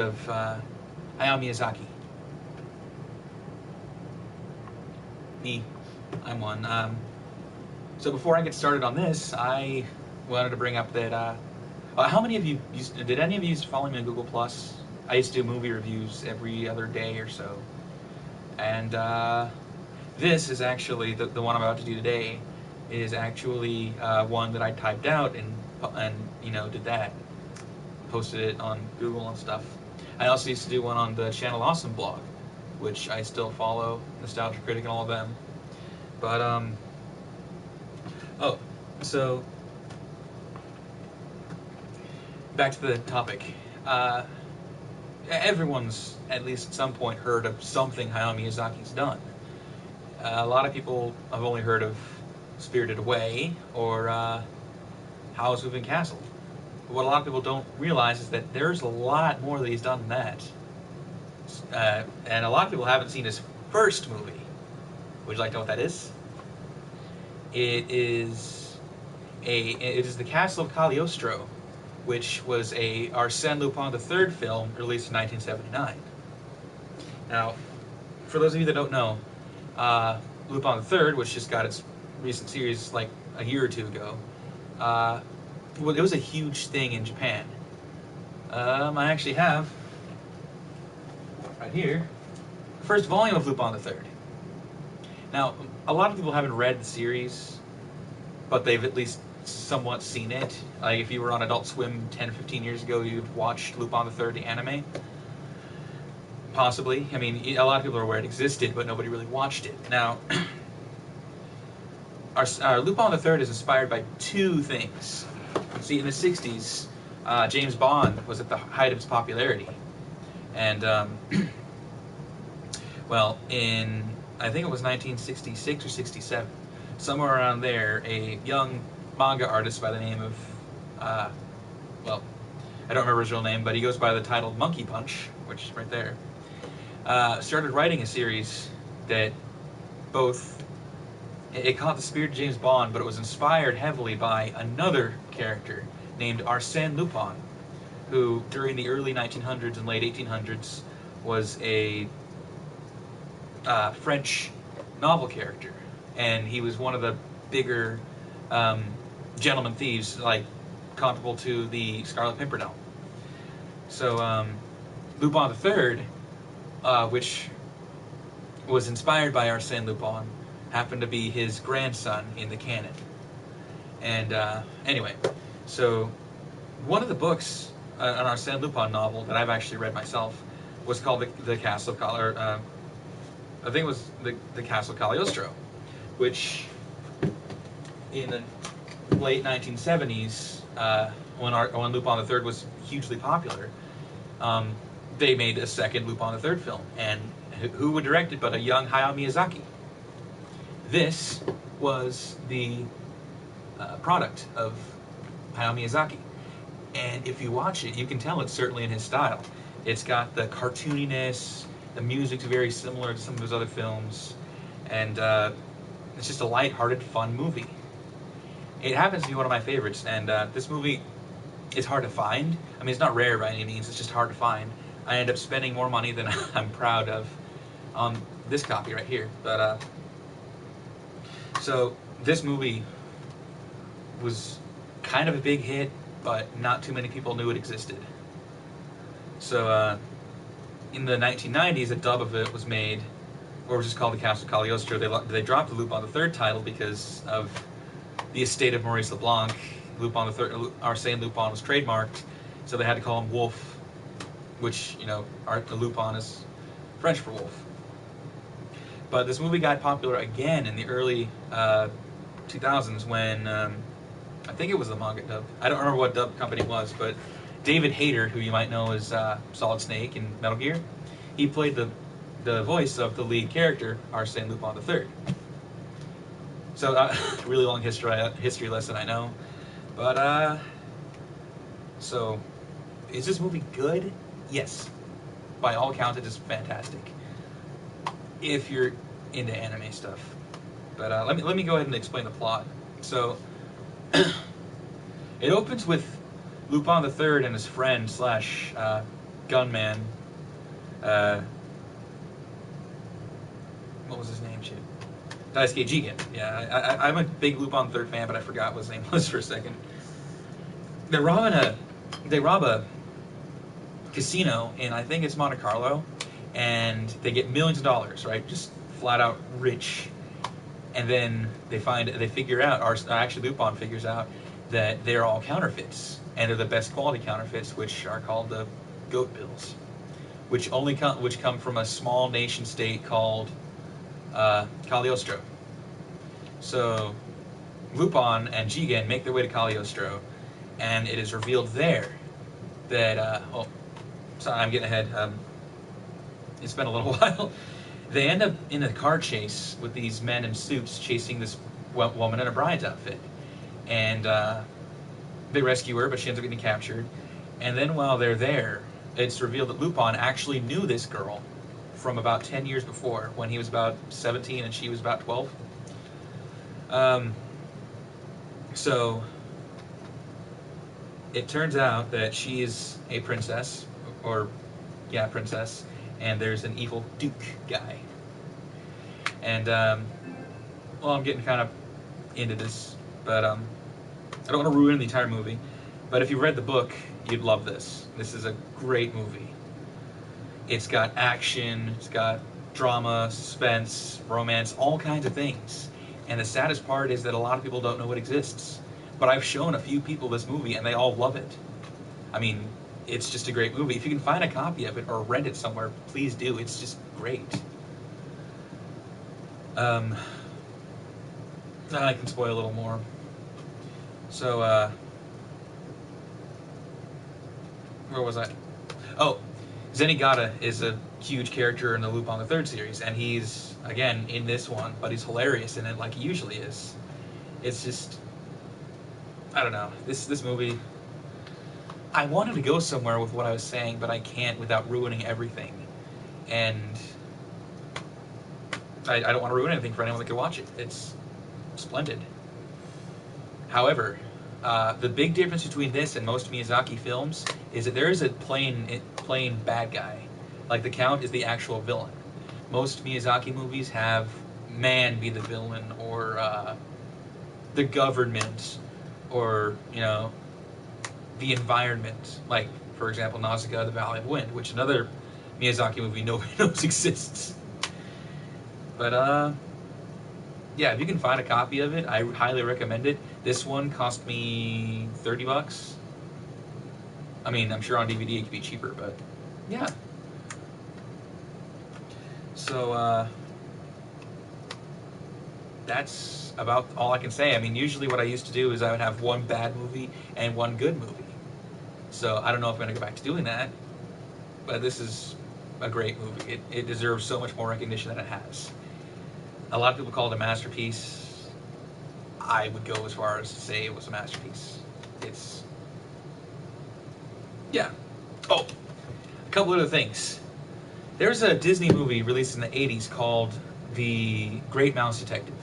of Hayao Miyazaki. Me, I'm one. So before I get started on this, I wanted to bring up that how many of you did any of you used to follow me on Google Plus? I used to do movie reviews every other day or so, and this is actually the one I'm about to do today is actually one that I typed out and did that, posted it on Google and stuff. I also used to do one on the Channel Awesome blog, which I still follow, Nostalgia Critic and all of them. But so back to the topic. Everyone's at least at some point heard of something Hayao Miyazaki's done. A lot of people have only heard of Spirited Away or Howl's Moving Castle. But what a lot of people don't realize is that there's a lot more that he's done than that. And a lot of people haven't seen his first movie. Would you like to know what that is? It is the Castle of Cagliostro, which was a Arsène Lupin III film released in 1979. Now, for those of you that don't know, Lupin III, which just got its recent series like a year or two ago, well, it was a huge thing in Japan. I actually have right here the first volume of Lupin III. Now, a lot of people haven't read the series, but they've at least somewhat seen it. Like if you were on Adult Swim 10 or 15 years ago, you've watched Lupin III, the anime. Possibly. I mean, a lot of people are aware it existed, but nobody really watched it. Now, our Lupin III is inspired by two things. See, in the 60s, James Bond was at the height of his popularity. And, well, in, I think it was 1966 or 67, somewhere around there, a young manga artist by the name of, well, I don't remember his real name, but he goes by the title Monkey Punch, which is right there, started writing a series that it caught the spirit of James Bond, but it was inspired heavily by another character named Arsène Lupin, who during the early 1900s and late 1800s was a French novel character, and he was one of the bigger gentleman thieves, like comparable to the Scarlet Pimpernel. So Lupin III, which was inspired by Arsène Lupin, happened to be his grandson in the canon. And anyway, so one of the books, an Arsène Lupin novel that I've actually read myself, was called the Castle of Cagliostro. I think it was the Castle of Cagliostro, which in the late 1970s, when Lupin III was hugely popular, they made a second Lupin III film, and who would direct it but a young Hayao Miyazaki? This was the product of Hayao Miyazaki, and if you watch it, you can tell it's certainly in his style. It's got the cartooniness, the music's very similar to some of his other films, and it's just a light-hearted, fun movie. It happens to be one of my favorites, and this movie is hard to find. I mean, it's not rare by any means, it's just hard to find. I end up spending more money than I'm proud of on this copy right here. But so this movie was kind of a big hit, but not too many people knew it existed. So in the 1990s, a dub of it was made, or it was just called the Castle of Cagliostro. They dropped the Lupin III title because of the estate of Maurice Leblanc. Lupin III, Arsène Lupin was trademarked, so they had to call him Wolf, which, Lupin is French for wolf. But this movie got popular again in the early 2000s when, I think it was the manga dub. I don't remember what dub company it was, but David Hayter, who you might know as Solid Snake in Metal Gear, he played the voice of the lead character, Arsène Lupin III. So, really long history lesson, I know. But, so, is this movie good? Yes. By all accounts, it is fantastic. If you're into anime stuff. But let me go ahead and explain the plot. So, it opens with Lupin III and his friend slash gunman. What was his name? Shit. Daisuke Jigen. Yeah, I'm a big Lupin the Third fan, but I forgot what his name was for a second. They rob a casino in, I think it's Monte Carlo, and they get millions of dollars, right? Just flat out rich. And then they figure out, or actually Lupin figures out, that they're all counterfeits, and they're the best quality counterfeits, which are called the goat bills, which come from a small nation state called Cagliostro. So Lupin and Jigen make their way to Cagliostro, and it is revealed there that sorry, I'm getting ahead. It's been a little while. They end up in a car chase with these men in suits chasing this woman in a bride's outfit. And they rescue her, but she ends up getting captured. And then while they're there, it's revealed that Lupin actually knew this girl from about 10 years before, when he was about 17 and she was about 12. So it turns out that she is a princess, princess, and there's an evil Duke guy. And, well, I'm getting kind of into this, but I don't want to ruin the entire movie. But if you read the book, you'd love this. This is a great movie. It's got action, it's got drama, suspense, romance, all kinds of things. And the saddest part is that a lot of people don't know it exists. But I've shown a few people this movie, and they all love it. I mean, it's just a great movie. If you can find a copy of it or rent it somewhere, please do. It's just great. I can spoil a little more. So, where was I? Oh, Zenigata is a huge character in the Lupin the Third series, and he's, again, in this one, but he's hilarious in it like he usually is. It's just, I don't know, this movie, I wanted to go somewhere with what I was saying, but I can't without ruining everything. And I don't want to ruin anything for anyone that could watch it. It's splendid. However, the big difference between this and most Miyazaki films is that there is a plain bad guy. Like, the Count is the actual villain. Most Miyazaki movies have man be the villain, or the government, or, you know, the environment. Like, for example, Nausicaa, The Valley of Wind, which another Miyazaki movie nobody knows exists. But, yeah, if you can find a copy of it, I highly recommend it. This one cost me $30. I mean, I'm sure on DVD it could be cheaper, but yeah. So, that's about all I can say. I mean, usually what I used to do is I would have one bad movie and one good movie. So I don't know if I'm going to go back to doing that, but this is a great movie. It deserves so much more recognition than it has. A lot of people call it a masterpiece. I would go as far as to say it was a masterpiece. It's, yeah. Oh, a couple other things. There's a Disney movie released in the 80s called The Great Mouse Detective.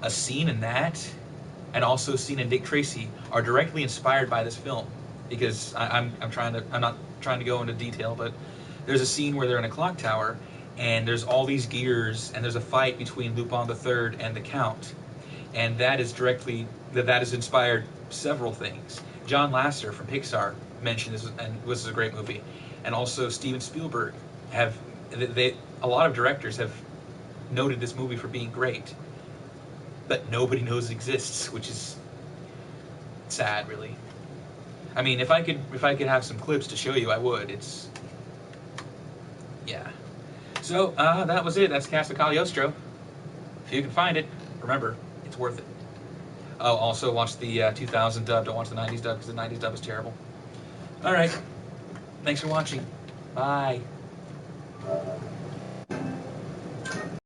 A scene in that, and also a scene in Dick Tracy, are directly inspired by this film. Because I'm not trying to go into detail, but there's a scene where they're in a clock tower, and there's all these gears, and there's a fight between Lupin the Third and the Count, and that has inspired several things. John Lasseter from Pixar mentioned this, and this is a great movie, and also Steven Spielberg a lot of directors have noted this movie for being great, but nobody knows it exists, which is sad, really. I mean, if I could have some clips to show you, I would. It's, yeah. So, that was it. That's Castle Cagliostro. If you can find it, remember, it's worth it. Oh, also watch the 2000 dub. Don't watch the 90s dub, because the 90s dub is terrible. Alright. Thanks for watching. Bye.